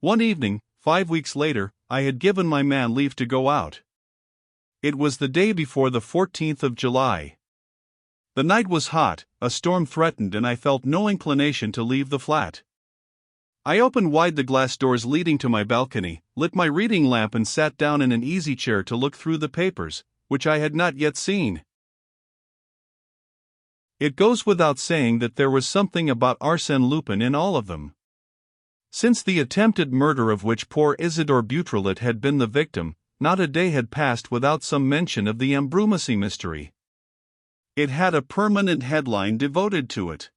One evening, 5 weeks later, I had given my man leave to go out. It was the day before the 14th of July. The night was hot, a storm threatened, and I felt no inclination to leave the flat. I opened wide the glass doors leading to my balcony, lit my reading lamp, and sat down in an easy chair to look through the papers, which I had not yet seen. It goes without saying that there was something about Arsène Lupin in all of them. Since the attempted murder of which poor Isidore Beautrelet had been the victim, not a day had passed without some mention of the Ambrumésy mystery. It had a permanent headline devoted to it.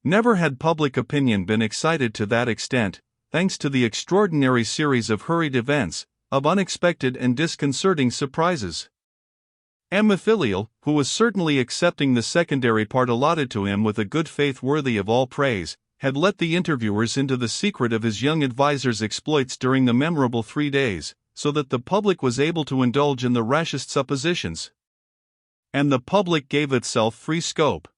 Never had public opinion been excited to that extent, thanks to the extraordinary series of hurried events, of unexpected and disconcerting surprises. Filial, who was certainly accepting the secondary part allotted to him with a good faith worthy of all praise, had let the interviewers into the secret of his young adviser's exploits during the memorable 3 days, so that the public was able to indulge in the rashest suppositions. And the public gave itself free scope.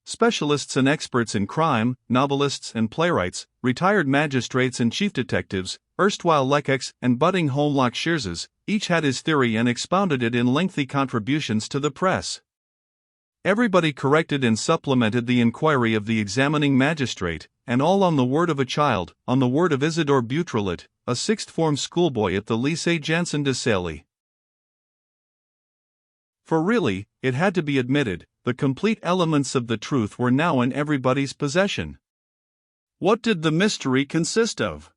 Specialists and experts in crime, novelists and playwrights, retired magistrates and chief detectives, erstwhile Lecocqs and budding Holmlock Shearses, each had his theory and expounded it in lengthy contributions to the press. Everybody corrected and supplemented the inquiry of the examining magistrate, and all on the word of a child, on the word of Isidore Beautrelet, a sixth-form schoolboy at the Lycée Janson de Sailly. For really, it had to be admitted, the complete elements of the truth were now in everybody's possession. What did the mystery consist of?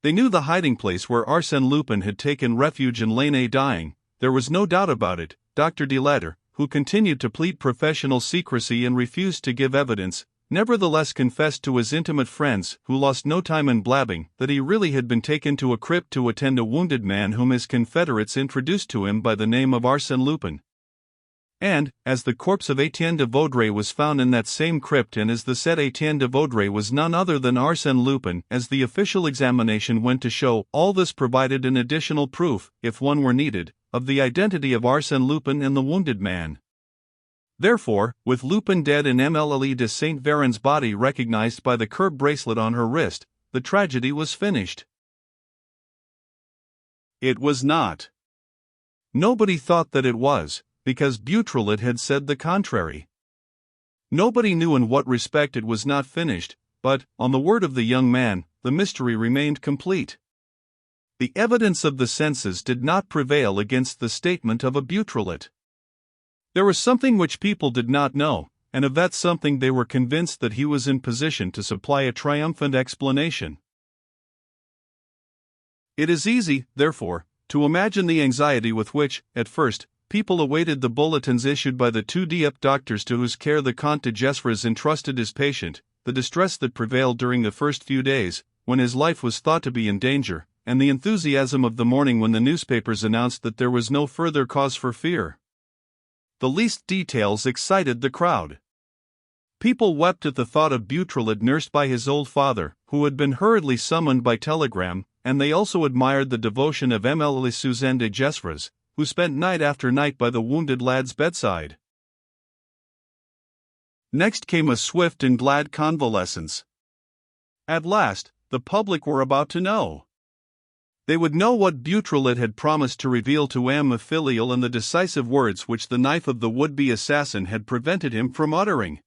They knew the hiding place where Arsène Lupin had taken refuge and lain dying. There was no doubt about it. Dr. Delatter, who continued to plead professional secrecy and refused to give evidence, nevertheless confessed to his intimate friends, who lost no time in blabbing, that he really had been taken to a crypt to attend a wounded man whom his confederates introduced to him by the name of Arsène Lupin. And, as the corpse of Etienne de Vaudreuil was found in that same crypt, and as the said Etienne de Vaudreuil was none other than Arsène Lupin, as the official examination went to show, all this provided an additional proof, if one were needed, of the identity of Arsène Lupin and the wounded man. Therefore, with Lupin dead and Emilie de Saint Véran's body recognized by the curb bracelet on her wrist, the tragedy was finished. It was not. Nobody thought that it was, because Beautrelet had said the contrary. Nobody knew in what respect it was not finished, but, on the word of the young man, the mystery remained complete. The evidence of the senses did not prevail against the statement of a Beautrelet. There was something which people did not know, and of that something they were convinced that he was in position to supply a triumphant explanation. It is easy, therefore, to imagine the anxiety with which, at first, people awaited the bulletins issued by the 2 Dieppe doctors to whose care the Comte de Gesvres entrusted his patient, the distress that prevailed during the first few days, when his life was thought to be in danger, and the enthusiasm of the morning when the newspapers announced that there was no further cause for fear. The least details excited the crowd. People wept at the thought of Beautrelet nursed by his old father, who had been hurriedly summoned by telegram, and they also admired the devotion of Emilie Suzanne de Gesvres, who spent night after night by the wounded lad's bedside. Next came a swift and glad convalescence. At last, the public were about to know. They would know what Beautrelet had promised to reveal to M. Filial and the decisive words which the knife of the would-be assassin had prevented him from uttering.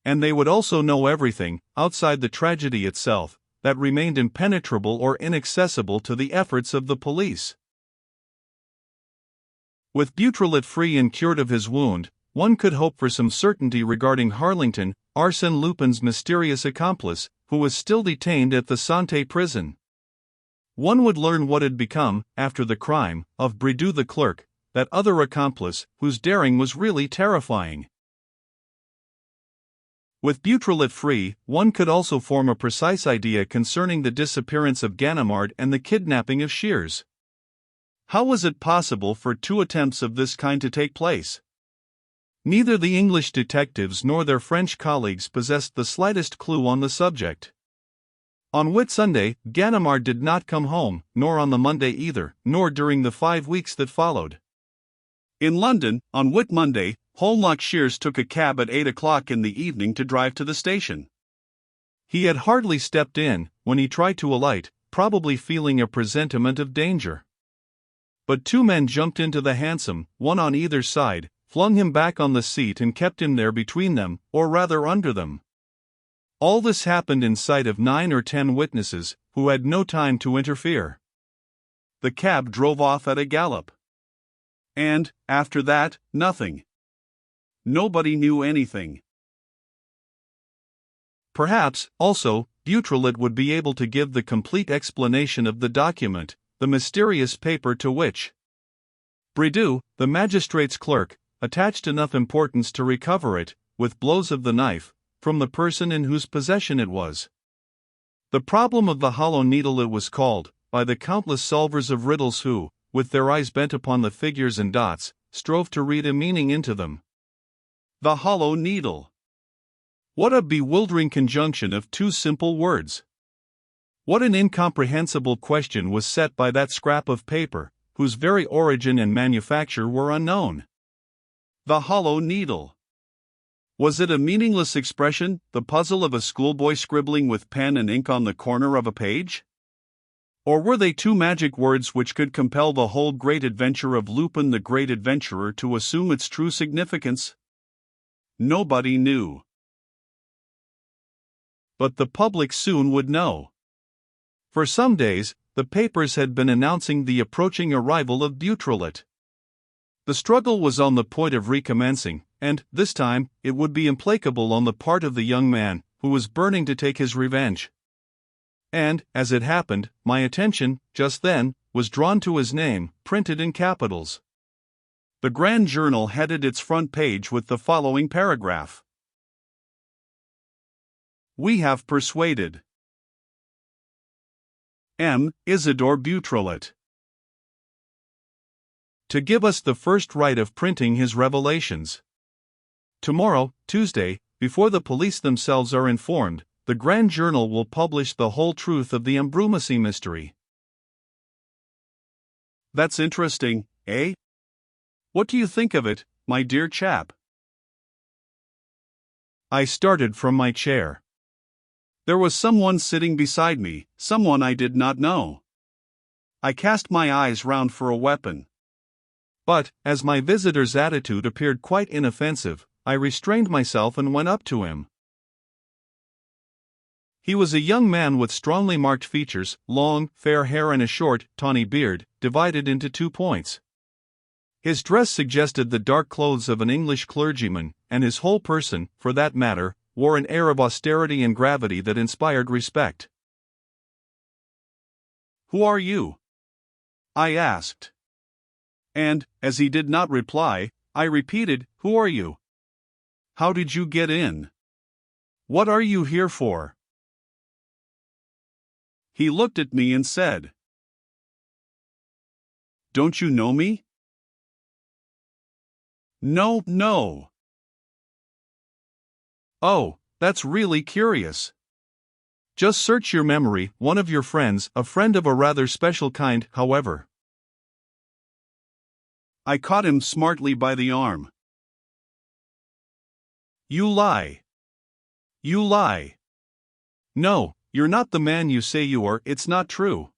And they would also know everything, outside the tragedy itself, that remained impenetrable or inaccessible to the efforts of the police. With Beautrelet free and cured of his wound, one could hope for some certainty regarding Harlington, Arsène Lupin's mysterious accomplice, who was still detained at the Santé prison. One would learn what had become, after the crime, of Bridoux the clerk, that other accomplice, whose daring was really terrifying. With Beautrelet free, one could also form a precise idea concerning the disappearance of Ganimard and the kidnapping of Shears. How was it possible for 2 attempts of this kind to take place? Neither the English detectives nor their French colleagues possessed the slightest clue on the subject. On Whitsunday, Ganimard did not come home, nor on the Monday either, nor during the 5 weeks that followed. In London, on Whit Monday, Holmlock Shears took a cab at 8 o'clock in the evening to drive to the station. He had hardly stepped in, when he tried to alight, probably feeling a presentiment of danger. But two men jumped into the hansom, one on either side, flung him back on the seat and kept him there between them, or rather under them. All this happened in sight of 9 or 10 witnesses, who had no time to interfere. The cab drove off at a gallop. And, after that, nothing. Nobody knew anything. Perhaps, also, Beautrelet would be able to give the complete explanation of the document, the mysterious paper to which Bridoux, the magistrate's clerk, attached enough importance to recover it, with blows of the knife, from the person in whose possession it was. The problem of the hollow needle it was called, by the countless solvers of riddles who, with their eyes bent upon the figures and dots, strove to read a meaning into them. The hollow needle. What a bewildering conjunction of two simple words! What an incomprehensible question was set by that scrap of paper, whose very origin and manufacture were unknown. The hollow needle. Was it a meaningless expression, the puzzle of a schoolboy scribbling with pen and ink on the corner of a page? Or were they two magic words which could compel the whole great adventure of Lupin the Great Adventurer to assume its true significance? Nobody knew. But the public soon would know. For some days, the papers had been announcing the approaching arrival of Beautrelet. The struggle was on the point of recommencing, and, this time, it would be implacable on the part of the young man, who was burning to take his revenge. And, as it happened, my attention, just then, was drawn to his name, printed in capitals. The Grand Journal headed its front page with the following paragraph: "We have persuaded M. Isidore Beautrelet to give us the first right of printing his revelations. Tomorrow, Tuesday, before the police themselves are informed, the Grand Journal will publish the whole truth of the Ambrumésy mystery." That's interesting, eh? What do you think of it, my dear chap? I started from my chair. There was someone sitting beside me, someone I did not know. I cast my eyes round for a weapon. But, as my visitor's attitude appeared quite inoffensive, I restrained myself and went up to him. He was a young man with strongly marked features, long, fair hair and a short, tawny beard, divided into 2 points. His dress suggested the dark clothes of an English clergyman, and his whole person, for that matter, wore an air of austerity and gravity that inspired respect. "Who are you?" I asked. And, as he did not reply, I repeated, "Who are you? How did you get in? What are you here for?" He looked at me and said, "Don't you know me?" No. "Oh, that's really curious. Just search your memory, one of your friends, a friend of a rather special kind, however." I caught him smartly by the arm. You lie. No, you're not the man you say you are, it's not true."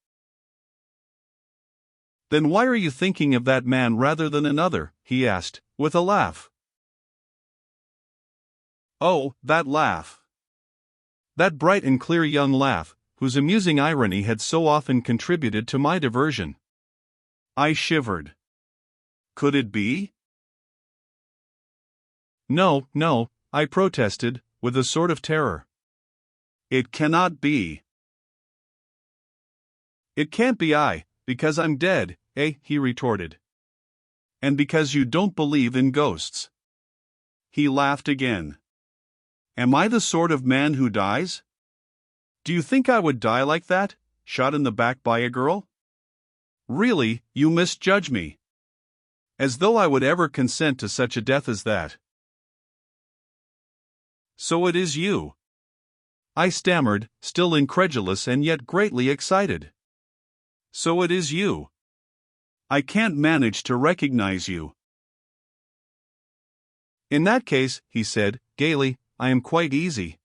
"Then why are you thinking of that man rather than another?" he asked, with a laugh. Oh, that laugh. That bright and clear young laugh, whose amusing irony had so often contributed to my diversion. I shivered. Could it be? No, I protested, with a sort of terror. It cannot be. It can't be I, because I'm dead, eh? He retorted. And because you don't believe in ghosts. He laughed again. Am I the sort of man who dies? Do you think I would die like that, shot in the back by a girl? Really, you misjudge me. As though I would ever consent to such a death as that. So it is you. I stammered, still incredulous and yet greatly excited. So it is you. I can't manage to recognize you. In that case, he said, gaily, I am quite easy.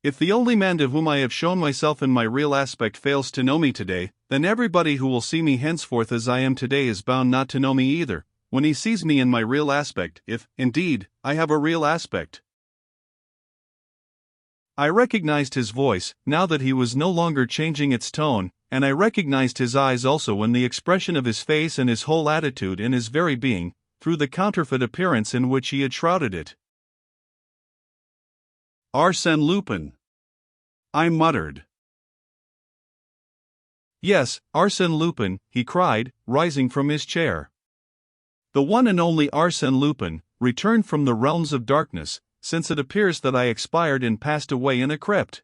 If the only man to whom I have shown myself in my real aspect fails to know me today, then everybody who will see me henceforth as I am today is bound not to know me either, when he sees me in my real aspect, if, indeed, I have a real aspect. I recognized his voice, now that he was no longer changing its tone, and I recognized his eyes also in the expression of his face and his whole attitude in his very being, through the counterfeit appearance in which he had shrouded it. Arsène Lupin, I muttered. Yes, Arsène Lupin, he cried, rising from his chair. The one and only Arsène Lupin, returned from the realms of darkness, since it appears that I expired and passed away in a crypt.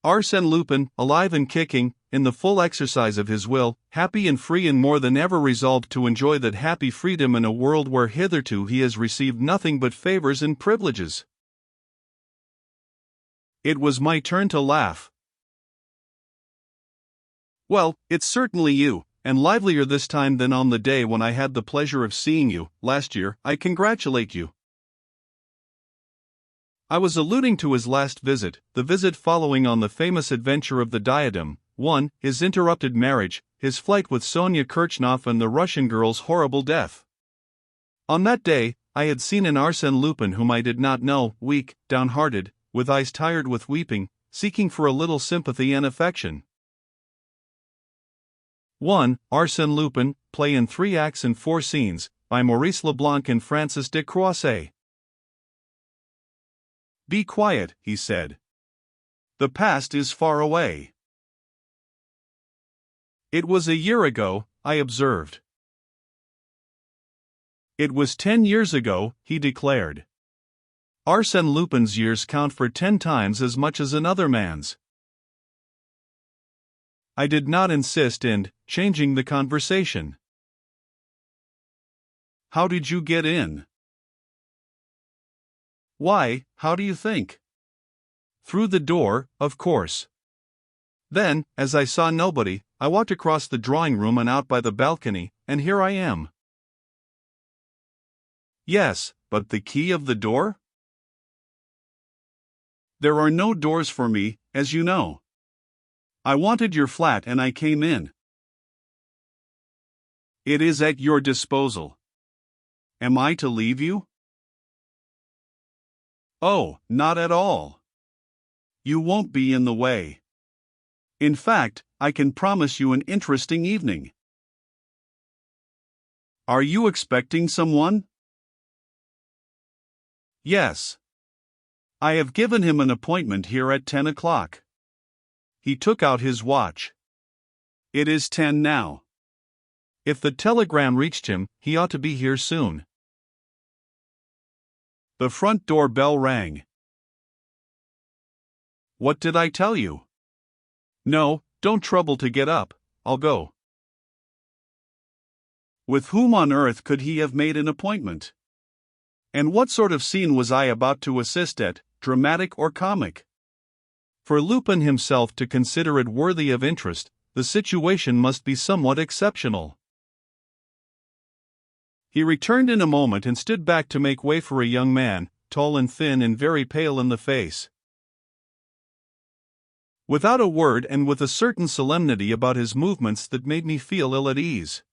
Arsène Lupin, alive and kicking, in the full exercise of his will, happy and free and more than ever resolved to enjoy that happy freedom in a world where hitherto he has received nothing but favors and privileges. It was my turn to laugh. Well, it's certainly you, and livelier this time than on the day when I had the pleasure of seeing you, last year. I congratulate you. I was alluding to his last visit, the visit following on the famous adventure of the diadem, 1. His interrupted marriage, his flight with Sonia Kirchhoff and the Russian girl's horrible death. On that day, I had seen an Arsène Lupin whom I did not know, weak, downhearted, with eyes tired with weeping, seeking for a little sympathy and affection. 1. Arsène Lupin, play in 3 acts and 4 scenes, by Maurice Leblanc and Francis de Croisset. Be quiet, he said. The past is far away. It was a year ago, I observed. It was 10 years ago, he declared. Arsène Lupin's years count for 10 times as much as another man's. I did not insist in changing the conversation. How did you get in? Why, how do you think? Through the door, of course. Then, as I saw nobody, I walked across the drawing room and out by the balcony, and here I am. Yes, but the key of the door? There are no doors for me, as you know. I wanted your flat and I came in. It is at your disposal. Am I to leave you? Oh, not at all. You won't be in the way. In fact, I can promise you an interesting evening. Are you expecting someone? Yes. I have given him an appointment here at 10 o'clock. He took out his watch. It is 10 now. If the telegram reached him, he ought to be here soon. The front door bell rang. What did I tell you? No, don't trouble to get up, I'll go. With whom on earth could he have made an appointment? And what sort of scene was I about to assist at, dramatic or comic? For Lupin himself to consider it worthy of interest, the situation must be somewhat exceptional. He returned in a moment and stood back to make way for a young man, tall and thin and very pale in the face. Without a word and with a certain solemnity about his movements that made me feel ill at ease,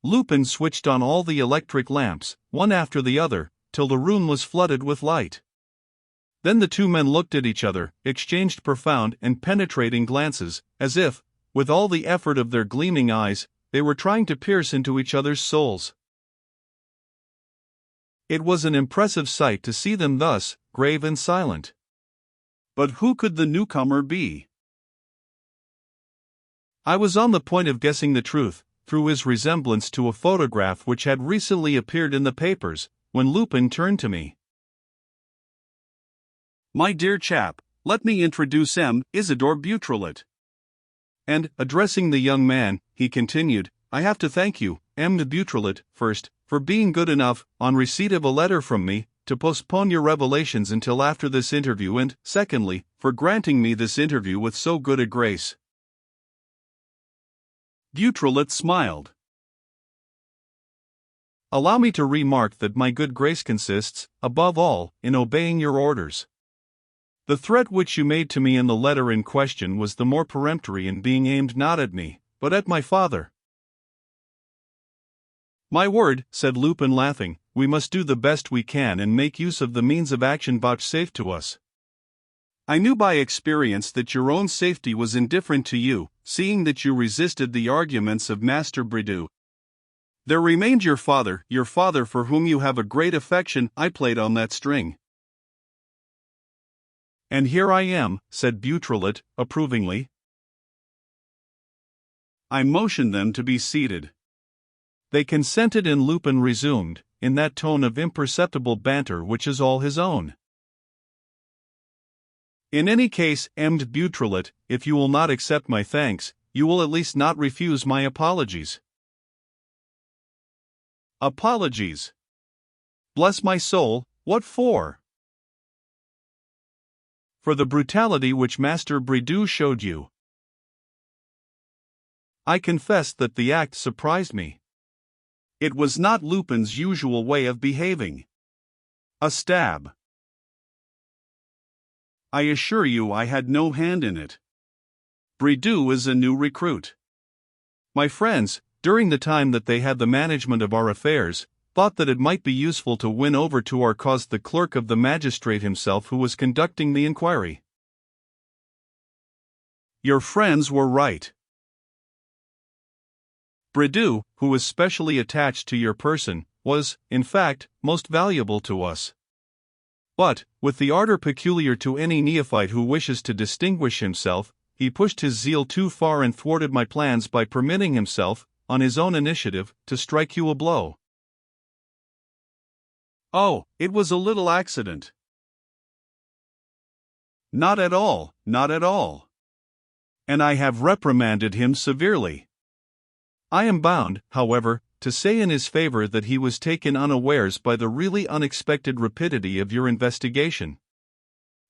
Lupin switched on all the electric lamps, one after the other, till the room was flooded with light. Then the 2 men looked at each other, exchanged profound and penetrating glances, as if, with all the effort of their gleaming eyes, they were trying to pierce into each other's souls. It was an impressive sight to see them thus, grave and silent. But who could the newcomer be? I was on the point of guessing the truth, through his resemblance to a photograph which had recently appeared in the papers, when Lupin turned to me. My dear chap, let me introduce M. Isidore Beautrelet. And, addressing the young man, he continued, I have to thank you, M. Beautrelet, first, for being good enough, on receipt of a letter from me, to postpone your revelations until after this interview and, secondly, for granting me this interview with so good a grace. Beautrelet smiled. Allow me to remark that my good grace consists, above all, in obeying your orders. The threat which you made to me in the letter in question was the more peremptory in being aimed not at me, but at my father. My word, said Lupin laughing, we must do the best we can and make use of the means of action vouchsafed to us. I knew by experience that your own safety was indifferent to you, seeing that you resisted the arguments of Master Bridoux. There remained your father for whom you have a great affection. I played on that string. And here I am, said Beautrelet, approvingly. I motioned them to be seated. They consented and Lupin resumed, in that tone of imperceptible banter which is all his own. In any case, emmed Beautrelet, if you will not accept my thanks, you will at least not refuse my apologies. Apologies? Bless my soul, what for? For the brutality which Master Bridoux showed you. I confess that the act surprised me. It was not Lupin's usual way of behaving. A stab. I assure you I had no hand in it. Bridoux is a new recruit. My friends, during the time that they had the management of our affairs, thought that it might be useful to win over to our cause the clerk of the magistrate himself who was conducting the inquiry. Your friends were right. Bridoux, who was specially attached to your person, was, in fact, most valuable to us. But, with the ardor peculiar to any neophyte who wishes to distinguish himself, he pushed his zeal too far and thwarted my plans by permitting himself, on his own initiative, to strike you a blow. Oh, it was a little accident. Not at all, not at all. And I have reprimanded him severely. I am bound, however, to say in his favor that he was taken unawares by the really unexpected rapidity of your investigation.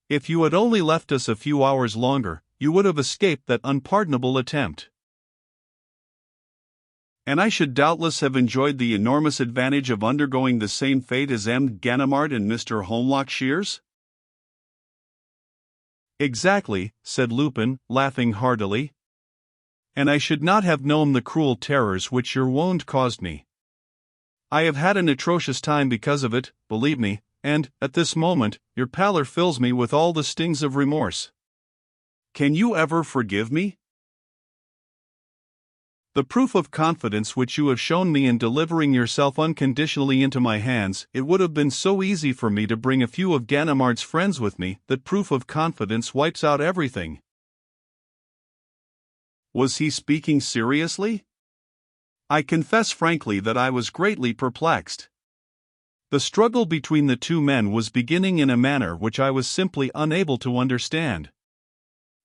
If you had only left us a few hours longer, you would have escaped that unpardonable attempt. And I should doubtless have enjoyed the enormous advantage of undergoing the same fate as M. Ganimard and Mr. Holmlock Shears? Exactly, said Lupin, laughing heartily. And I should not have known the cruel terrors which your wound caused me. I have had an atrocious time because of it, believe me, and, at this moment, your pallor fills me with all the stings of remorse. Can you ever forgive me? The proof of confidence which you have shown me in delivering yourself unconditionally into my hands, it would have been so easy for me to bring a few of Ganimard's friends with me that proof of confidence wipes out everything. Was he speaking seriously? I confess frankly that I was greatly perplexed. The struggle between the two men was beginning in a manner which I was simply unable to understand.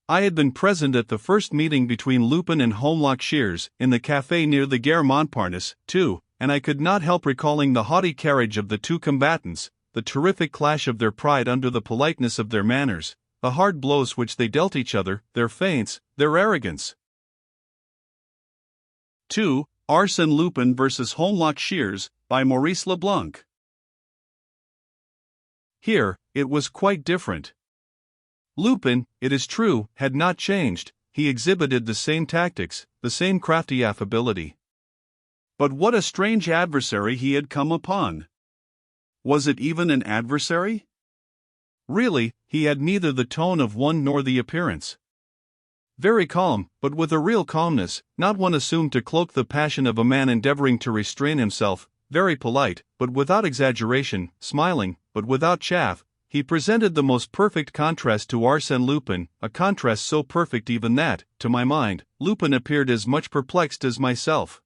I had been present at the first meeting between Lupin and Holmlock Shears, in the café near the Gare Montparnasse, too, and I could not help recalling the haughty carriage of the two combatants, the terrific clash of their pride under the politeness of their manners, the hard blows which they dealt each other, their feints, their arrogance. 2. Arsène Lupin vs. Holmlock Shears, by Maurice Leblanc. Here, it was quite different. Lupin, it is true, had not changed, he exhibited the same tactics, the same crafty affability. But what a strange adversary he had come upon! Was it even an adversary? Really, he had neither the tone of one nor the appearance. Very calm, but with a real calmness, not one assumed to cloak the passion of a man endeavoring to restrain himself, very polite, but without exaggeration, smiling, but without chaff, he presented the most perfect contrast to Arsène Lupin, a contrast so perfect even that, to my mind, Lupin appeared as much perplexed as myself.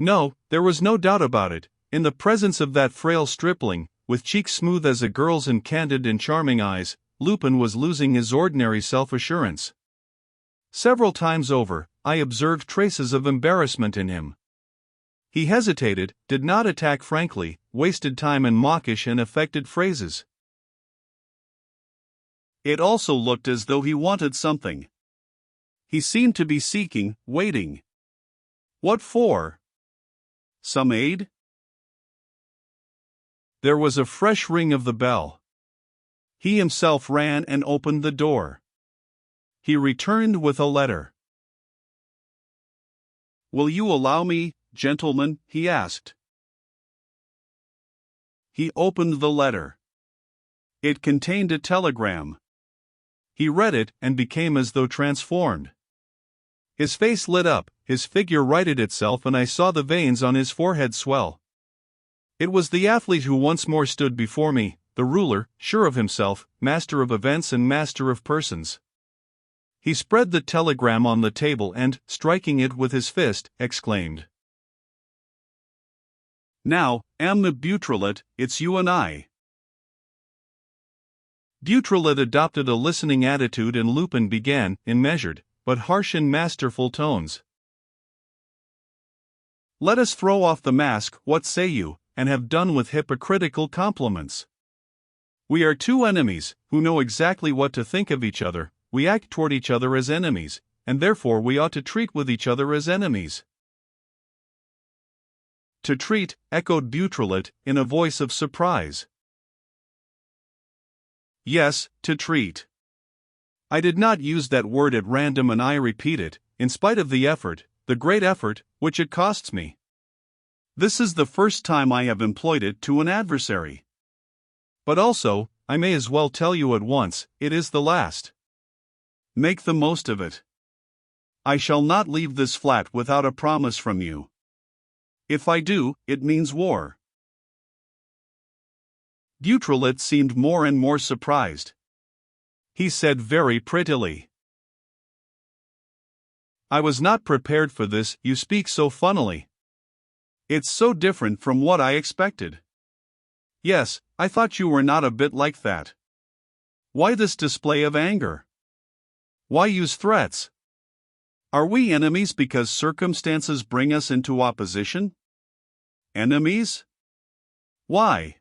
No, there was no doubt about it, in the presence of that frail stripling, with cheeks smooth as a girl's and candid and charming eyes, Lupin was losing his ordinary self-assurance. Several times over, I observed traces of embarrassment in him. He hesitated, did not attack frankly, wasted time in mawkish and affected phrases. It also looked as though he wanted something. He seemed to be seeking, waiting. What for? Some aid? There was a fresh ring of the bell. He himself ran and opened the door. He returned with a letter. "Will you allow me, gentlemen?" he asked. He opened the letter. It contained a telegram. He read it and became as though transformed. His face lit up, his figure righted itself, and I saw the veins on his forehead swell. It was the athlete who once more stood before me, the ruler, sure of himself, master of events and master of persons. He spread the telegram on the table and, striking it with his fist, exclaimed, "Now, Amna Butrelot, it's you and I." Butrelot adopted a listening attitude, and Lupin began, in measured, but harsh and masterful tones. "Let us throw off the mask, what say you, and have done with hypocritical compliments. We are two enemies, who know exactly what to think of each other. We act toward each other as enemies, and therefore we ought to treat with each other as enemies." "To treat," echoed Butrelot, in a voice of surprise. "Yes, to treat. I did not use that word at random, and I repeat it, in spite of the effort, the great effort, which it costs me. This is the first time I have employed it to an adversary. But also, I may as well tell you at once, it is the last. Make the most of it. I shall not leave this flat without a promise from you. If I do, it means war." Butrelot seemed more and more surprised. He said very prettily, "I was not prepared for this. You speak so funnily. It's so different from what I expected. Yes, I thought you were not a bit like that. Why this display of anger? Why use threats? Are we enemies because circumstances bring us into opposition? Enemies? Why?"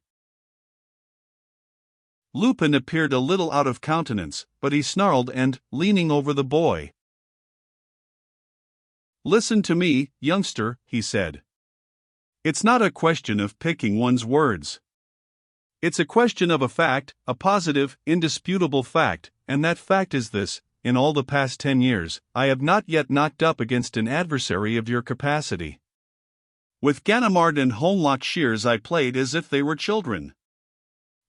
Lupin appeared a little out of countenance, but he snarled and, leaning over the boy, "Listen to me, youngster," he said. "It's not a question of picking one's words. It's a question of a fact, a positive, indisputable fact, and that fact is this: in all the past 10 years, I have not yet knocked up against an adversary of your capacity. With Ganimard and Holmlock Shears I played as if they were children.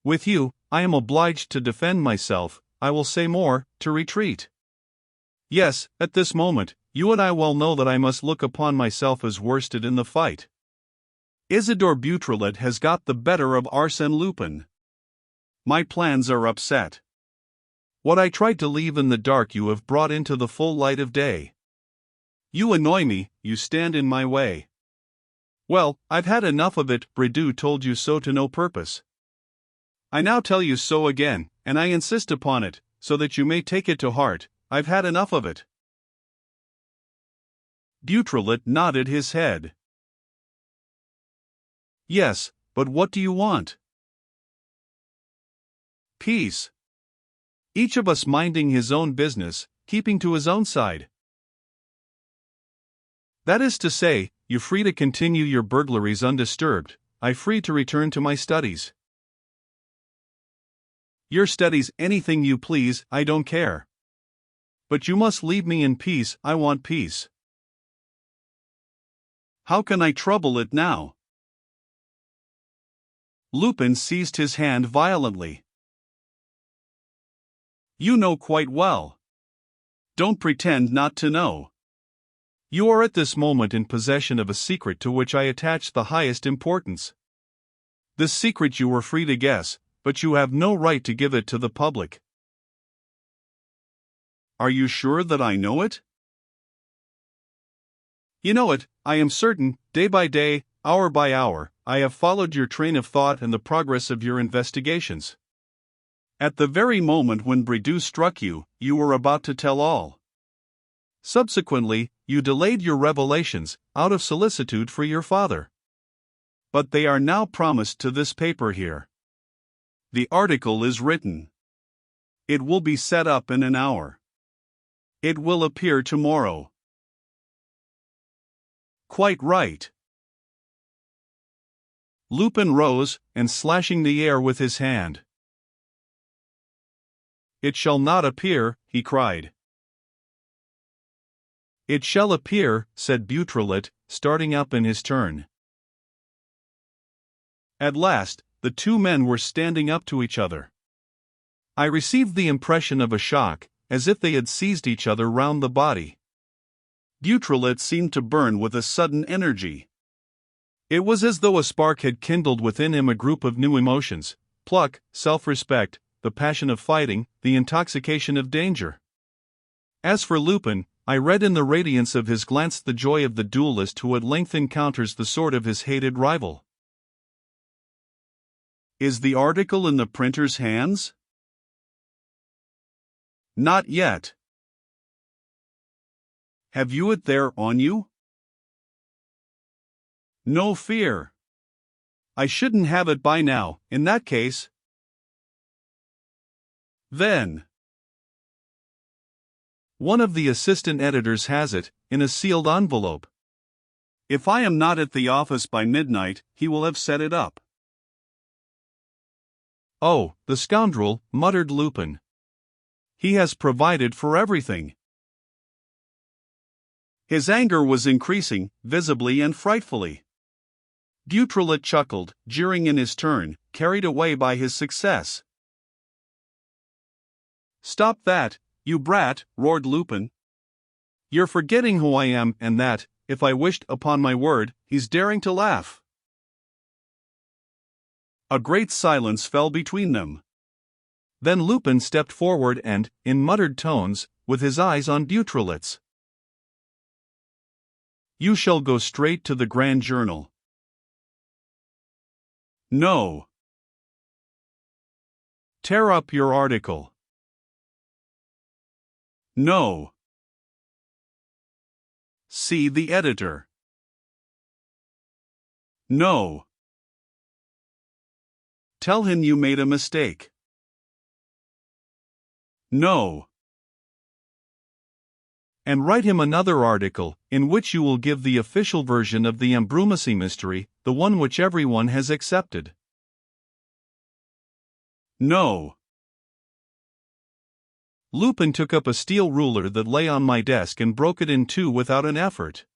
With you, I am obliged to defend myself, I will say more, to retreat. Yes, at this moment, you and I well know that I must look upon myself as worsted in the fight. Isidore Butrelot has got the better of Arsène Lupin. My plans are upset. What I tried to leave in the dark you have brought into the full light of day. You annoy me, you stand in my way. Well, I've had enough of it. Bridoux told you so to no purpose. I now tell you so again, and I insist upon it, so that you may take it to heart. I've had enough of it." Butrelot nodded his head. "Yes, but what do you want?" "Peace. Each of us minding his own business, keeping to his own side. That is to say, you free to continue your burglaries undisturbed, I free to return to my studies. Your studies, anything you please, I don't care. But you must leave me in peace. I want peace. How can I trouble it now?" Lupin seized his hand violently. "You know quite well. Don't pretend not to know. You are at this moment in possession of a secret to which I attach the highest importance. This secret you were free to guess, but you have no right to give it to the public." "Are you sure that I know it?" "You know it, I am certain. Day by day, hour by hour, I have followed your train of thought and the progress of your investigations. At the very moment when Bridoux struck you, you were about to tell all. Subsequently, you delayed your revelations, out of solicitude for your father. But they are now promised to this paper here. The article is written. It will be set up in an hour. It will appear tomorrow." "Quite right." Lupin rose, and slashing the air with his hand, "It shall not appear," he cried. "It shall appear," said Beautrelet, starting up in his turn. At last, the two men were standing up to each other. I received the impression of a shock, as if they had seized each other round the body. Beautrelet seemed to burn with a sudden energy. It was as though a spark had kindled within him a group of new emotions: pluck, self-respect, the passion of fighting, the intoxication of danger. As for Lupin, I read in the radiance of his glance the joy of the duelist who at length encounters the sword of his hated rival. Is the article in the printer's hands? Not yet. Have you it there on you? No fear. I shouldn't have it by now, in that case. Then. One of the assistant editors has it, in a sealed envelope. If I am not at the office by midnight, he will have set it up. Oh, the scoundrel, muttered Lupin. He has provided for everything. His anger was increasing, visibly and frightfully. Beautrelet chuckled, jeering in his turn, carried away by his success. "Stop that, you brat," roared Lupin. "You're forgetting who I am, and that, if I wished, upon my word," he's daring to laugh. A great silence fell between them. Then Lupin stepped forward and, in muttered tones, with his eyes on Beautrelet's, "You shall go straight to the Grand Journal." "No." "Tear up your article." "No." "See the editor." "No." "Tell him you made a mistake." "No." "And write him another article, in which you will give the official version of the Ambrumésy mystery, the one which everyone has accepted." "No." Lupin took up a steel ruler that lay on my desk and broke it in two without an effort.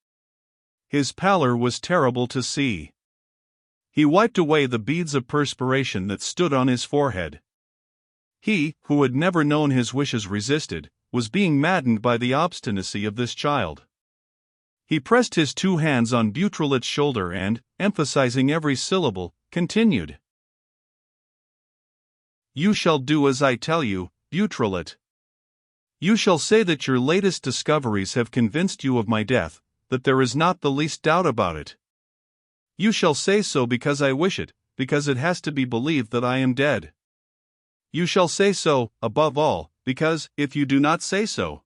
His pallor was terrible to see. He wiped away the beads of perspiration that stood on his forehead. He, who had never known his wishes resisted, was being maddened by the obstinacy of this child. He pressed his two hands on Beautrelet's shoulder and, emphasizing every syllable, continued. "You shall do as I tell you, Beautrelet. You shall say that your latest discoveries have convinced you of my death, that there is not the least doubt about it. You shall say so because I wish it, because it has to be believed that I am dead. You shall say so, above all, because, if you do not say so.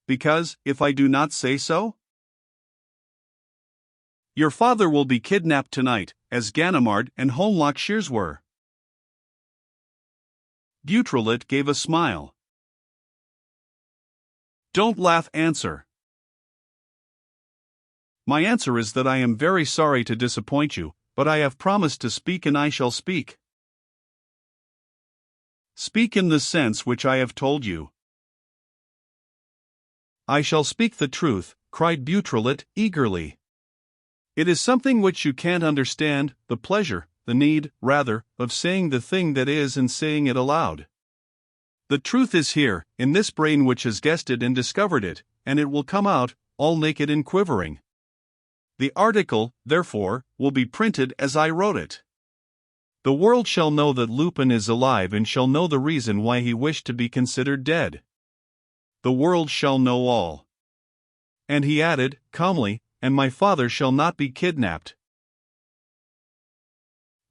Because, if I do not say so? Your father will be kidnapped tonight, as Ganimard and Holmlock Shears were." Beautrelet gave a smile. "Don't laugh, answer." "My answer is that I am very sorry to disappoint you, but I have promised to speak and I shall speak." "Speak in the sense which I have told you." "I shall speak the truth," cried Beautrelet, eagerly. "It is something which you can't understand, the pleasure, the need, rather, of saying the thing that is and saying it aloud. The truth is here, in this brain which has guessed it and discovered it, and it will come out, all naked and quivering. The article, therefore, will be printed as I wrote it. The world shall know that Lupin is alive and shall know the reason why he wished to be considered dead. The world shall know all." And he added, calmly, "And my father shall not be kidnapped."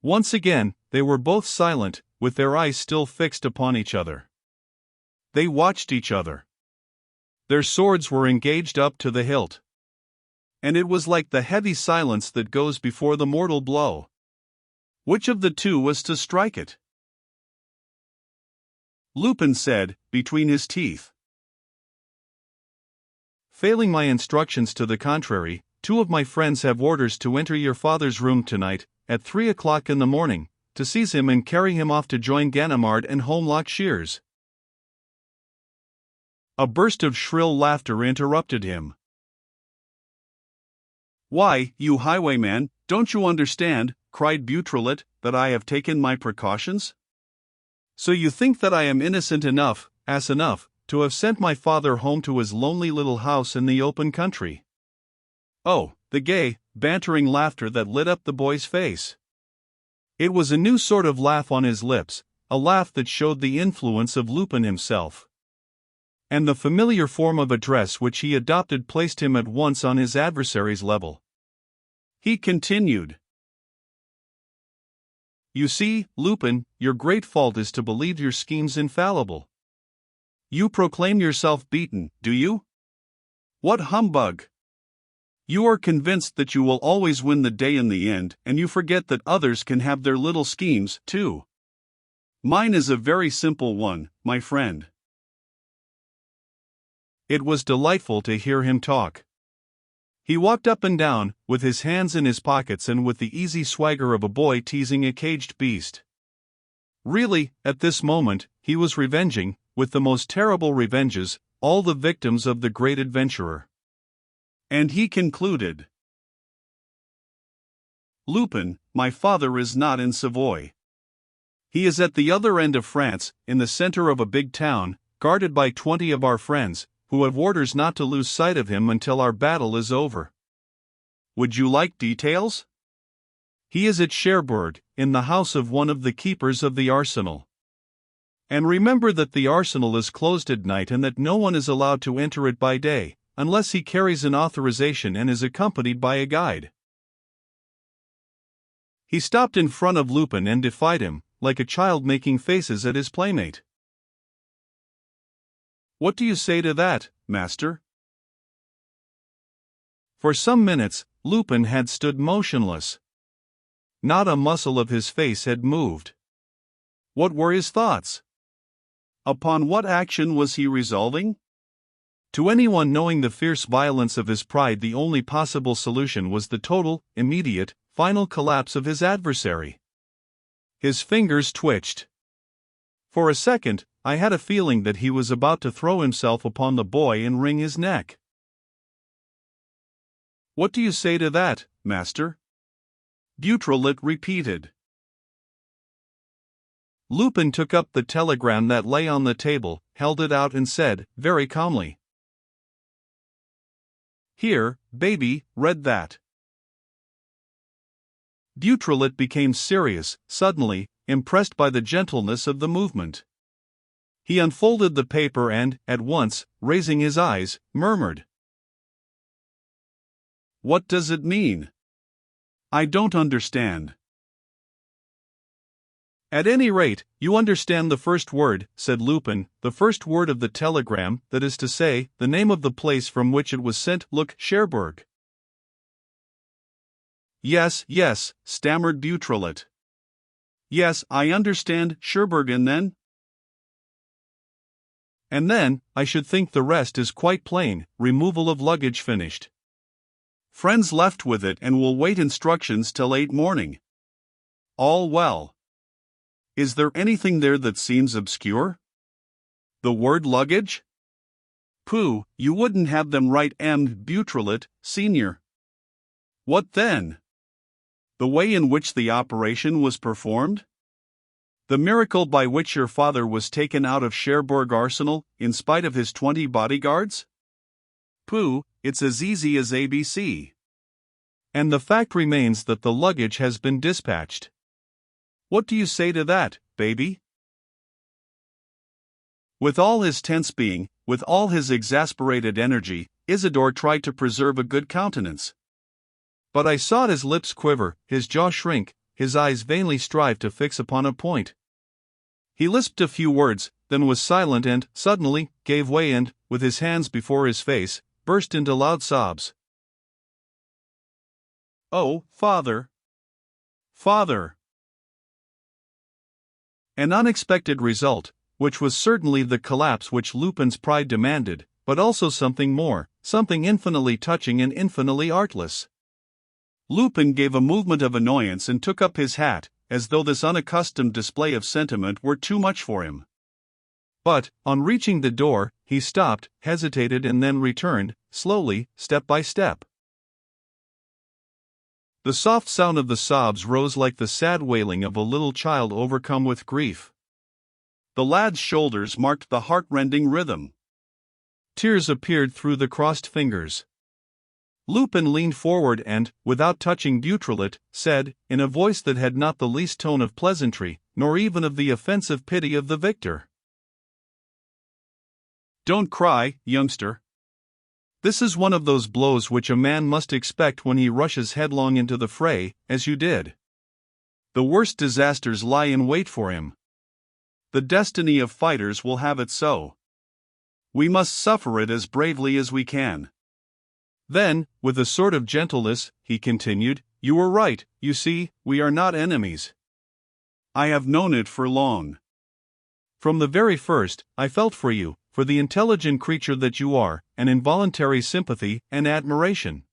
Once again, they were both silent, with their eyes still fixed upon each other. They watched each other. Their swords were engaged up to the hilt. And it was like the heavy silence that goes before the mortal blow. Which of the two was to strike it? Lupin said, between his teeth, "Failing my instructions to the contrary, two of my friends have orders to enter your father's room tonight, at 3 o'clock in the morning, to seize him and carry him off to join Ganimard and Holmlock Shears. A burst of shrill laughter interrupted him. "Why, you highwayman, don't you understand," cried Beautrelet, "that I have taken my precautions? So you think that I am innocent enough, ass enough, to have sent my father home to his lonely little house in the open country?" Oh, the gay, bantering laughter that lit up the boy's face. It was a new sort of laugh on his lips, a laugh that showed the influence of Lupin himself. And the familiar form of address which he adopted placed him at once on his adversary's level. He continued, "You see, Lupin, your great fault is to believe your schemes infallible. You proclaim yourself beaten, do you? What humbug! You are convinced that you will always win the day in the end, and you forget that others can have their little schemes, too. Mine is a very simple one, my friend." It was delightful to hear him talk. He walked up and down, with his hands in his pockets and with the easy swagger of a boy teasing a caged beast. Really, at this moment, he was revenging, with the most terrible revenges, all the victims of the great adventurer. And he concluded, "Lupin, my father is not in Savoy. He is at the other end of France, in the center of a big town, guarded by 20 of our friends, who have orders not to lose sight of him until our battle is over. Would you like details? He is at Cherbourg, in the house of one of the keepers of the arsenal. And remember that the arsenal is closed at night and that no one is allowed to enter it by day, unless he carries an authorization and is accompanied by a guide." He stopped in front of Lupin and defied him, like a child making faces at his playmate. "What do you say to that, master?" For some minutes, Lupin had stood motionless. Not a muscle of his face had moved. What were his thoughts? Upon what action was he resolving? To anyone knowing the fierce violence of his pride, the only possible solution was the total, immediate, final collapse of his adversary. His fingers twitched. For a second, I had a feeling that he was about to throw himself upon the boy and wring his neck. "What do you say to that, master?" Beautrelet repeated. Lupin took up the telegram that lay on the table, held it out and said, very calmly, "Here, baby, read that." Beautrelet became serious, suddenly, impressed by the gentleness of the movement. He unfolded the paper and, at once, raising his eyes, murmured, "What does it mean? I don't understand." "At any rate, you understand the first word," said Lupin, "the first word of the telegram, that is to say, the name of the place from which it was sent. Look, Cherbourg." Yes, stammered Beautrelet. "Yes, I understand, Cherbourg, and then?" "And then, I should think the rest is quite plain, removal of luggage finished. Friends left with it and will wait instructions till 8 morning. All well. Is there anything there that seems obscure? The word luggage? Pooh, you wouldn't have them write M. Beautrelet, Sr. What then? The way in which the operation was performed? The miracle by which your father was taken out of Cherbourg Arsenal, in spite of his 20 bodyguards? Pooh, it's as easy as ABC. And the fact remains that the luggage has been dispatched. What do you say to that, baby?" With all his tense being, with all his exasperated energy, Isidore tried to preserve a good countenance. But I saw his lips quiver, his jaw shrink, his eyes vainly strive to fix upon a point. He lisped a few words, then was silent and, suddenly, gave way and, with his hands before his face, burst into loud sobs. "Oh, father! Father!" An unexpected result, which was certainly the collapse which Lupin's pride demanded, but also something more, something infinitely touching and infinitely artless. Lupin gave a movement of annoyance and took up his hat, as though this unaccustomed display of sentiment were too much for him. But, on reaching the door, he stopped, hesitated, and then returned, slowly, step by step. The soft sound of the sobs rose like the sad wailing of a little child overcome with grief. The lad's shoulders marked the heart-rending rhythm. Tears appeared through the crossed fingers. Lupin leaned forward and, without touching Beautrelet, said, in a voice that had not the least tone of pleasantry, nor even of the offensive pity of the victor, "Don't cry, youngster. This is one of those blows which a man must expect when he rushes headlong into the fray, as you did. The worst disasters lie in wait for him. The destiny of fighters will have it so. We must suffer it as bravely as we can." Then, with a sort of gentleness, he continued, "You were right, you see, we are not enemies. I have known it for long. From the very first, I felt for you, for the intelligent creature that you are, an involuntary sympathy and admiration.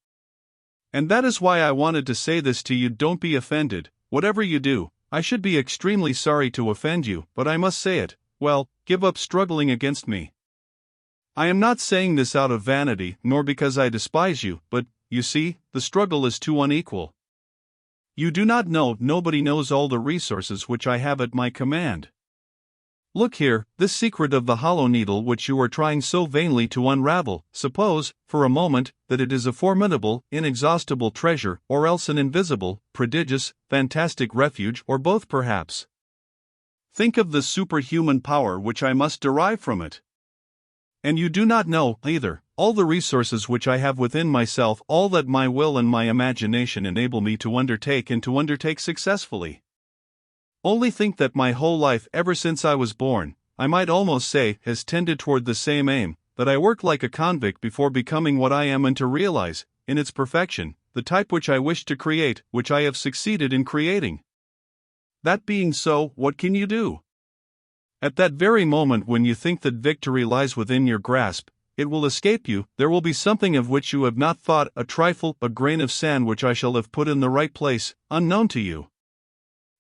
And that is why I wanted to say this to you. Don't be offended, whatever you do. I should be extremely sorry to offend you, but I must say it. Well, give up struggling against me. I am not saying this out of vanity, nor because I despise you, but, you see, the struggle is too unequal. You do not know, nobody knows all the resources which I have at my command. Look here, this secret of the Hollow Needle which you are trying so vainly to unravel, suppose, for a moment, that it is a formidable, inexhaustible treasure, or else an invisible, prodigious, fantastic refuge, or both perhaps. Think of the superhuman power which I must derive from it. And you do not know, either, all the resources which I have within myself, all that my will and my imagination enable me to undertake and to undertake successfully. Only think that my whole life ever since I was born, I might almost say, has tended toward the same aim, that I work like a convict before becoming what I am and to realize, in its perfection, the type which I wished to create, which I have succeeded in creating. That being so, what can you do? At that very moment when you think that victory lies within your grasp, it will escape you, there will be something of which you have not thought, a trifle, a grain of sand which I shall have put in the right place, unknown to you.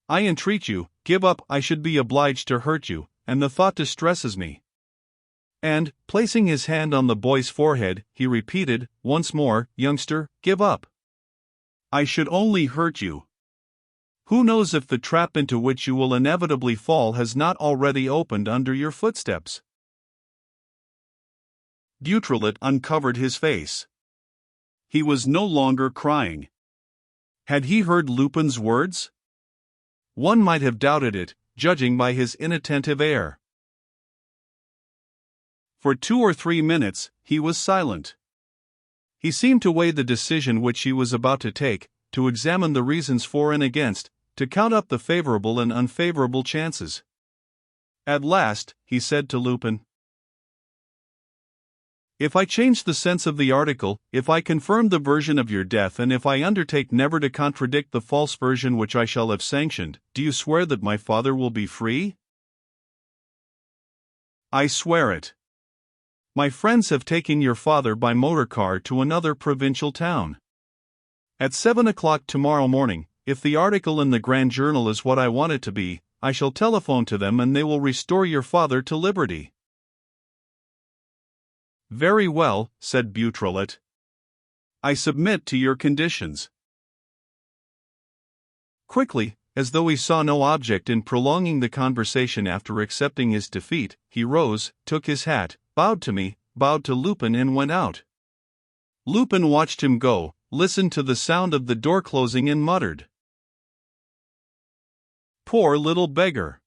I entreat you, give up. I should be obliged to hurt you, and the thought distresses me." And, placing his hand on the boy's forehead, he repeated, once more, "Youngster, give up. I should only hurt you. Who knows if the trap into which you will inevitably fall has not already opened under your footsteps?" Beautrelet uncovered his face. He was no longer crying. Had he heard Lupin's words? One might have doubted it, judging by his inattentive air. For 2 or 3 minutes, he was silent. He seemed to weigh the decision which he was about to take, to examine the reasons for and against, to count up the favorable and unfavorable chances. At last, he said to Lupin, "If I change the sense of the article, if I confirm the version of your death, and if I undertake never to contradict the false version which I shall have sanctioned, do you swear that my father will be free?" "I swear it. My friends have taken your father by motor car to another provincial town. At 7 o'clock tomorrow morning, if the article in the Grand Journal is what I want it to be, I shall telephone to them and they will restore your father to liberty." "Very well," said Beautrelet. "I submit to your conditions." Quickly, as though he saw no object in prolonging the conversation after accepting his defeat, he rose, took his hat, bowed to me, bowed to Lupin and went out. Lupin watched him go, listened to the sound of the door closing and muttered, "Poor little beggar."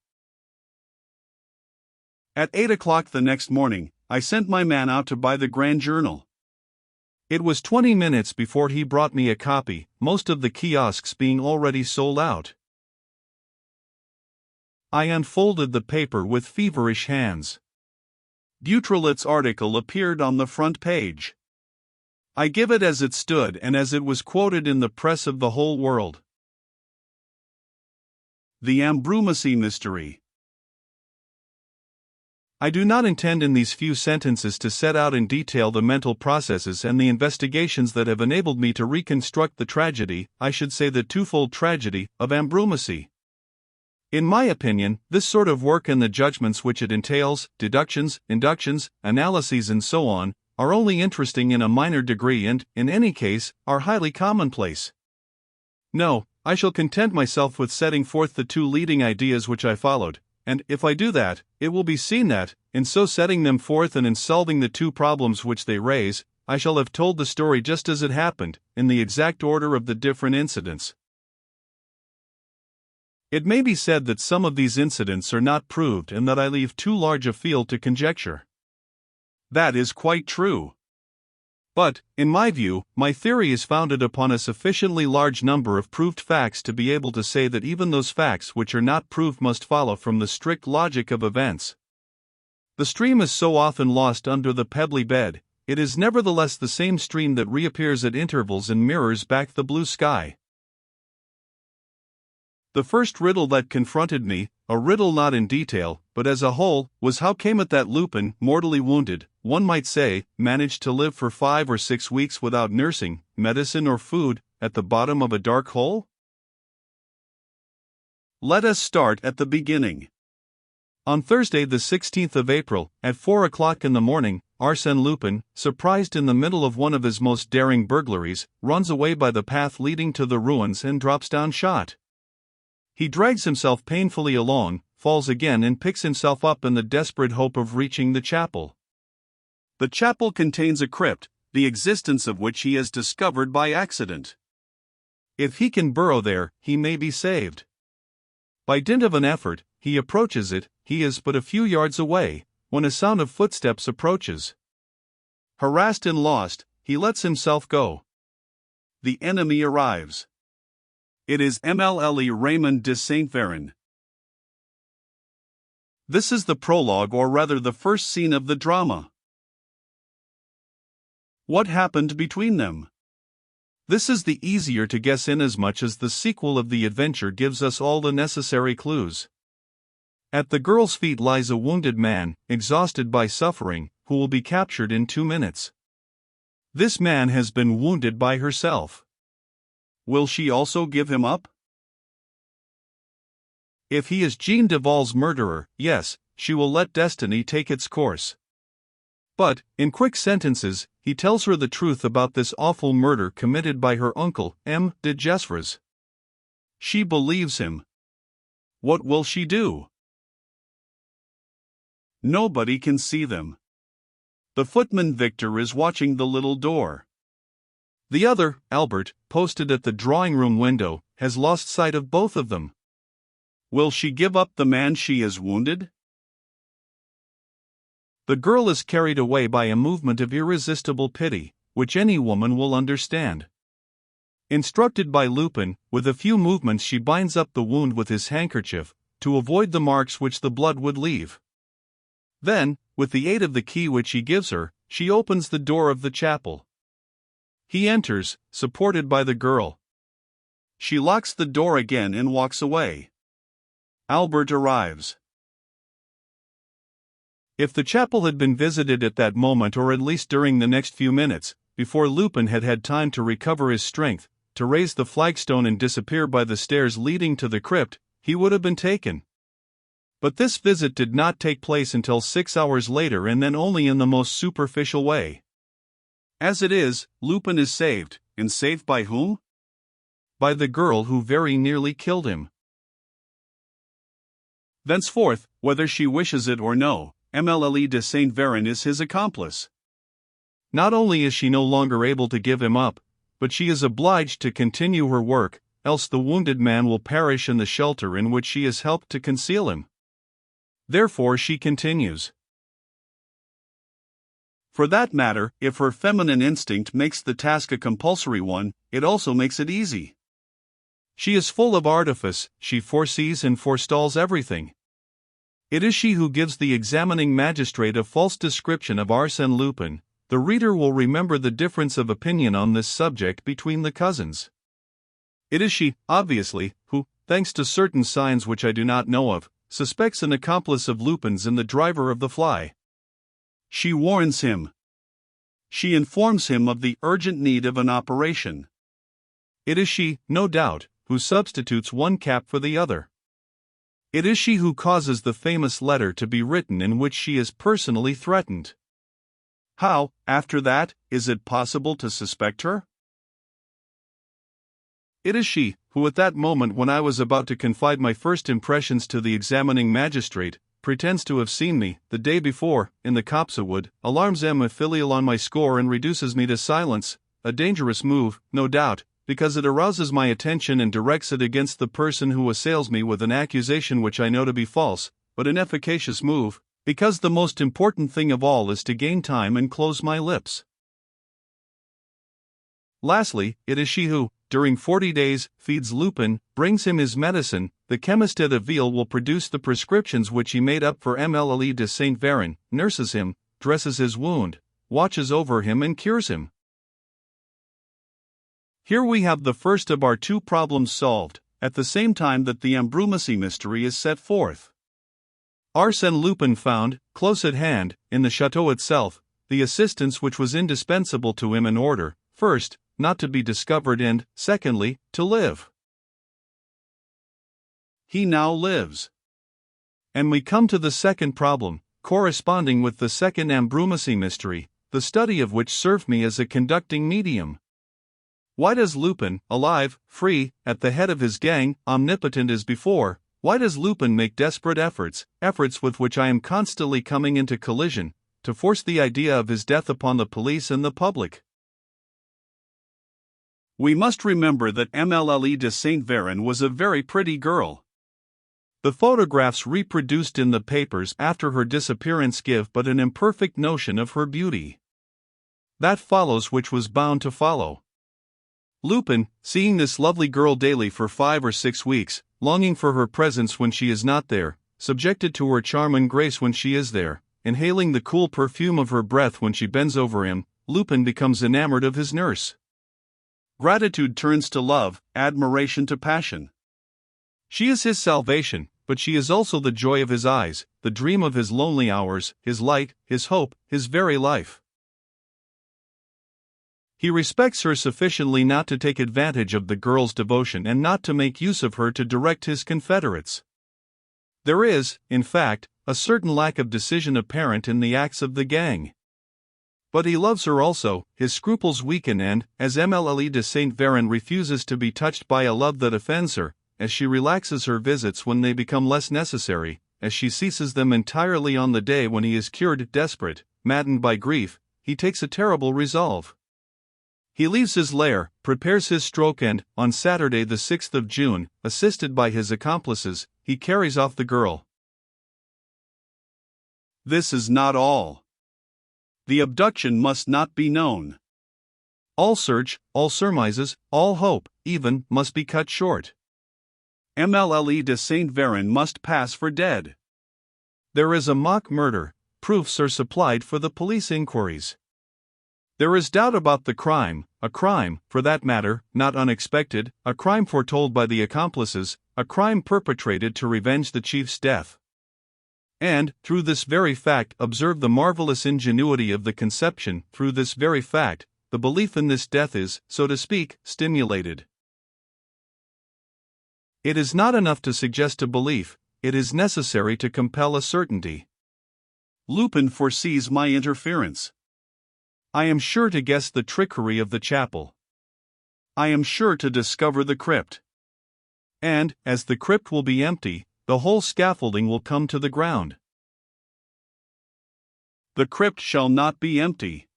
At 8 o'clock the next morning, I sent my man out to buy the Grand Journal. It was 20 minutes before he brought me a copy, most of the kiosks being already sold out. I unfolded the paper with feverish hands. Beautrelet's article appeared on the front page. I give it as it stood and as it was quoted in the press of the whole world. The Ambrumésy Mystery. I do not intend in these few sentences to set out in detail the mental processes and the investigations that have enabled me to reconstruct the tragedy, I should say the twofold tragedy, of Ambrumésy. In my opinion, this sort of work and the judgments which it entails, deductions, inductions, analyses and so on, are only interesting in a minor degree and, in any case, are highly commonplace. No, I shall content myself with setting forth the two leading ideas which I followed, and, if I do that, it will be seen that, in so setting them forth and in solving the two problems which they raise, I shall have told the story just as it happened, in the exact order of the different incidents. It may be said that some of these incidents are not proved and that I leave too large a field to conjecture. That is quite true. But, in my view, my theory is founded upon a sufficiently large number of proved facts to be able to say that even those facts which are not proved must follow from the strict logic of events. The stream is so often lost under the pebbly bed, it is nevertheless the same stream that reappears at intervals and mirrors back the blue sky. The first riddle that confronted me, a riddle not in detail, but as a whole, was how came it that Lupin, mortally wounded, one might say, managed to live for 5 or 6 weeks without nursing, medicine or food, at the bottom of a dark hole? Let us start at the beginning. On Thursday the 16th of April, at 4 o'clock in the morning, Arsène Lupin, surprised in the middle of one of his most daring burglaries, runs away by the path leading to the ruins and drops down shot. He drags himself painfully along, falls again and picks himself up in the desperate hope of reaching the chapel. The chapel contains a crypt, the existence of which he has discovered by accident. If he can burrow there, he may be saved. By dint of an effort, he approaches it. He is but a few yards away, when a sound of footsteps approaches. Harassed and lost, he lets himself go. The enemy arrives. It is MLLE Raymond de Saint Véran. This is the prologue, or rather the first scene of the drama. What happened between them? This is the easier to guess inasmuch as the sequel of the adventure gives us all the necessary clues. At the girl's feet lies a wounded man, exhausted by suffering, who will be captured in 2 minutes. This man has been wounded by herself. Will she also give him up? If he is Jean Duval's murderer, yes, she will let destiny take its course. But, in quick sentences, he tells her the truth about this awful murder committed by her uncle, M. de Gesvres. She believes him. What will she do? Nobody can see them. The footman Victor is watching the little door. The other, Albert, posted at the drawing-room window, has lost sight of both of them. Will she give up the man she has wounded? The girl is carried away by a movement of irresistible pity, which any woman will understand. Instructed by Lupin, with a few movements she binds up the wound with his handkerchief, to avoid the marks which the blood would leave. Then, with the aid of the key which he gives her, she opens the door of the chapel. He enters, supported by the girl. She locks the door again and walks away. Albert arrives. If the chapel had been visited at that moment, or at least during the next few minutes, before Lupin had had time to recover his strength, to raise the flagstone and disappear by the stairs leading to the crypt, he would have been taken. But this visit did not take place until 6 hours later, and then only in the most superficial way. As it is, Lupin is saved, and saved by whom? By the girl who very nearly killed him. Thenceforth, whether she wishes it or no, MLLE de Saint Véran is his accomplice. Not only is she no longer able to give him up, but she is obliged to continue her work, else the wounded man will perish in the shelter in which she has helped to conceal him. Therefore she continues. For that matter, if her feminine instinct makes the task a compulsory one, it also makes it easy. She is full of artifice, she foresees and forestalls everything. It is she who gives the examining magistrate a false description of Arsène Lupin. The reader will remember the difference of opinion on this subject between the cousins. It is she, obviously, who, thanks to certain signs which I do not know of, suspects an accomplice of Lupin's in the driver of the fly. She warns him. She informs him of the urgent need of an operation. It is she, no doubt, who substitutes one cap for the other. It is she who causes the famous letter to be written in which she is personally threatened. How, after that, is it possible to suspect her? It is she, who at that moment when I was about to confide my first impressions to the examining magistrate, pretends to have seen me, the day before, in the copsewood, alarms M. filial on my score and reduces me to silence, a dangerous move, no doubt, because it arouses my attention and directs it against the person who assails me with an accusation which I know to be false, but an efficacious move, because the most important thing of all is to gain time and close my lips. Lastly, it is she who, during 40 days, feeds Lupin, brings him his medicine. The chemist at Ville will produce the prescriptions which he made up for Mlle de Saint Véran, nurses him, dresses his wound, watches over him and cures him. Here we have the first of our two problems solved, at the same time that the Ambrumésy mystery is set forth. Arsène Lupin found, close at hand, in the chateau itself, the assistance which was indispensable to him in order, first, not to be discovered and, secondly, to live. He now lives. And we come to the second problem, corresponding with the second Ambrumésy mystery, the study of which served me as a conducting medium. Why does Lupin, alive, free, at the head of his gang, omnipotent as before, why does Lupin make desperate efforts with which I am constantly coming into collision, to force the idea of his death upon the police and the public? We must remember that Mlle de Saint Véran was a very pretty girl. The photographs reproduced in the papers after her disappearance give but an imperfect notion of her beauty. That follows which was bound to follow. Lupin, seeing this lovely girl daily for 5 or 6 weeks, longing for her presence when she is not there, subjected to her charm and grace when she is there, inhaling the cool perfume of her breath when she bends over him, Lupin becomes enamored of his nurse. Gratitude turns to love, admiration to passion. She is his salvation, but she is also the joy of his eyes, the dream of his lonely hours, his light, his hope, his very life. He respects her sufficiently not to take advantage of the girl's devotion and not to make use of her to direct his confederates. There is, in fact, a certain lack of decision apparent in the acts of the gang. But he loves her also, his scruples weaken and, as Mlle de Saint Véran refuses to be touched by a love that offends her, as she relaxes her visits when they become less necessary, as she ceases them entirely on the day when he is cured, desperate, maddened by grief, he takes a terrible resolve. He leaves his lair, prepares his stroke and, on Saturday the 6th of June, assisted by his accomplices, he carries off the girl. This is not all. The abduction must not be known. All search, all surmises, all hope, even, must be cut short. Mlle de Saint Véran must pass for dead. There is a mock murder, proofs are supplied for the police inquiries. There is doubt about the crime, a crime, for that matter, not unexpected, a crime foretold by the accomplices, a crime perpetrated to revenge the chief's death. And, through this very fact, observe the marvelous ingenuity of the conception, through this very fact, the belief in this death is, so to speak, stimulated. It is not enough to suggest a belief, it is necessary to compel a certainty. Lupin foresees my interference. I am sure to guess the trickery of the chapel. I am sure to discover the crypt. And, as the crypt will be empty, the whole scaffolding will come to the ground. The crypt shall not be empty.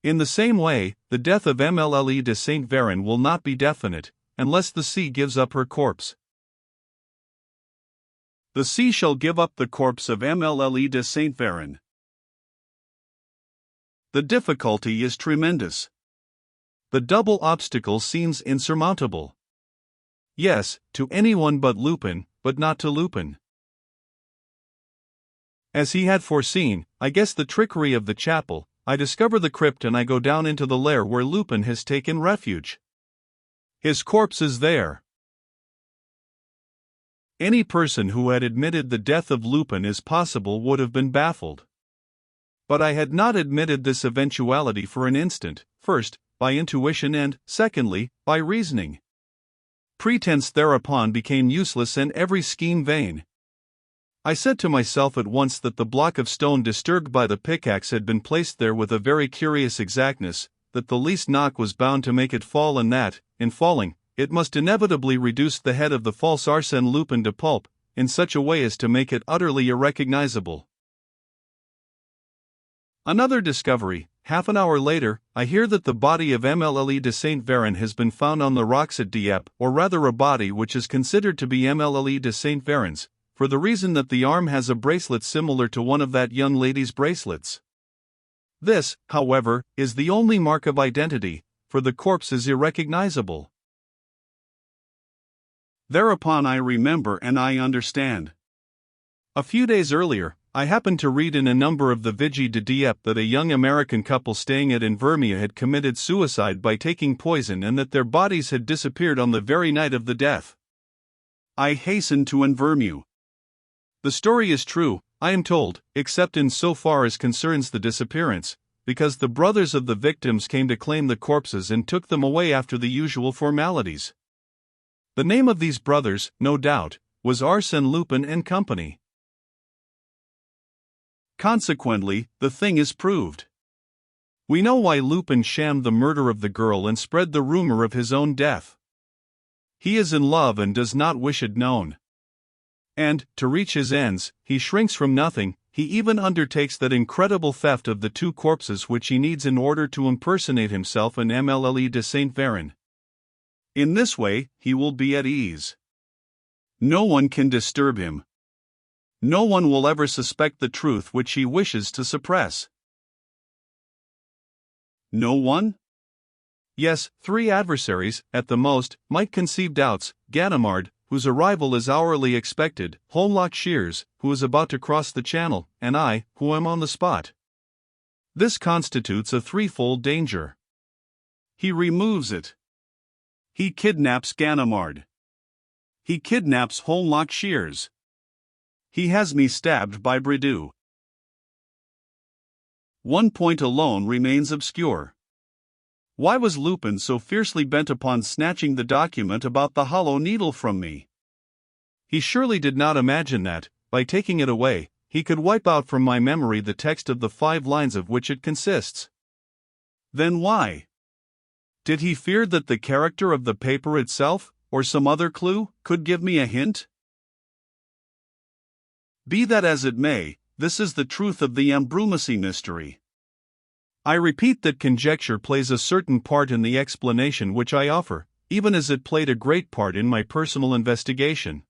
In the same way, the death of Mlle de Saint Véran will not be definite, unless the sea gives up her corpse. The sea shall give up the corpse of Mlle de Saint Véran. The difficulty is tremendous. The double obstacle seems insurmountable. Yes, to anyone but Lupin, but not to Lupin. As he had foreseen, I guess the trickery of the chapel, I discover the crypt and I go down into the lair where Lupin has taken refuge. His corpse is there. Any person who had admitted the death of Lupin as possible would have been baffled. But I had not admitted this eventuality for an instant, first, by intuition and, secondly, by reasoning. Pretense thereupon became useless and every scheme vain. I said to myself at once that the block of stone disturbed by the pickaxe had been placed there with a very curious exactness, that the least knock was bound to make it fall, and that, in falling, it must inevitably reduce the head of the false Arsène Lupin to pulp, in such a way as to make it utterly irrecognizable. Another discovery. Half an hour later, I hear that the body of Mlle de Saint Véran has been found on the rocks at Dieppe, or rather a body which is considered to be Mlle de Saint Véran's, for the reason that the arm has a bracelet similar to one of that young lady's bracelets. This, however, is the only mark of identity, for the corpse is irrecognizable. Thereupon I remember and I understand. A few days earlier, I happened to read in a number of the Vigie de Dieppe that a young American couple staying at Invermia had committed suicide by taking poison and that their bodies had disappeared on the very night of the death. I hastened to Invermia. The story is true, I am told, except in so far as concerns the disappearance, because the brothers of the victims came to claim the corpses and took them away after the usual formalities. The name of these brothers, no doubt, was Arsène Lupin and Company. Consequently, the thing is proved. We know why Lupin shammed the murder of the girl and spread the rumor of his own death. He is in love and does not wish it known. And, to reach his ends, he shrinks from nothing. He even undertakes that incredible theft of the two corpses which he needs in order to impersonate himself and Mlle de Saint Véran. In this way, he will be at ease. No one can disturb him. No one will ever suspect the truth which he wishes to suppress. No one? Yes, 3 adversaries, at the most, might conceive doubts: Ganimard, whose arrival is hourly expected; Holmlock Shears, who is about to cross the Channel; and I, who am on the spot. This constitutes a threefold danger. He removes it. He kidnaps Ganimard. He kidnaps Holmlock Shears. He has me stabbed by Bridoux. One point alone remains obscure. Why was Lupin so fiercely bent upon snatching the document about the Hollow Needle from me? He surely did not imagine that, by taking it away, he could wipe out from my memory the text of the 5 lines of which it consists. Then why? Did he fear that the character of the paper itself, or some other clue, could give me a hint? Be that as it may, this is the truth of the Ambrumésy mystery. I repeat that conjecture plays a certain part in the explanation which I offer, even as it played a great part in my personal investigation.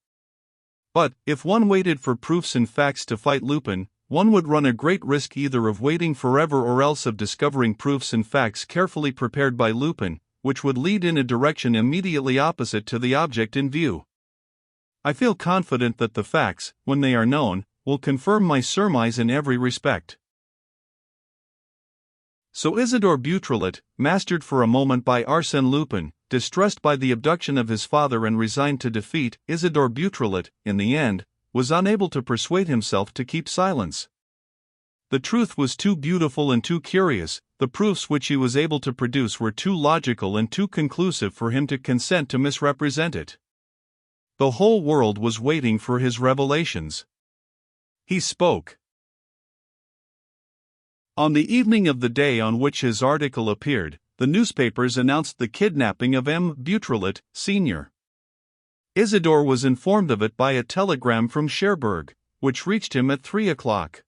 But, if one waited for proofs and facts to fight Lupin, one would run a great risk either of waiting forever or else of discovering proofs and facts carefully prepared by Lupin, which would lead in a direction immediately opposite to the object in view. I feel confident that the facts, when they are known, will confirm my surmise in every respect. So Isidore Beautrelet, mastered for a moment by Arsène Lupin, distressed by the abduction of his father and resigned to defeat, Isidore Beautrelet, in the end, was unable to persuade himself to keep silence. The truth was too beautiful and too curious, the proofs which he was able to produce were too logical and too conclusive for him to consent to misrepresent it. The whole world was waiting for his revelations. He spoke. On the evening of the day on which his article appeared, the newspapers announced the kidnapping of M. Beautrelet, Sr. Isidore was informed of it by a telegram from Cherbourg, which reached him at 3 o'clock.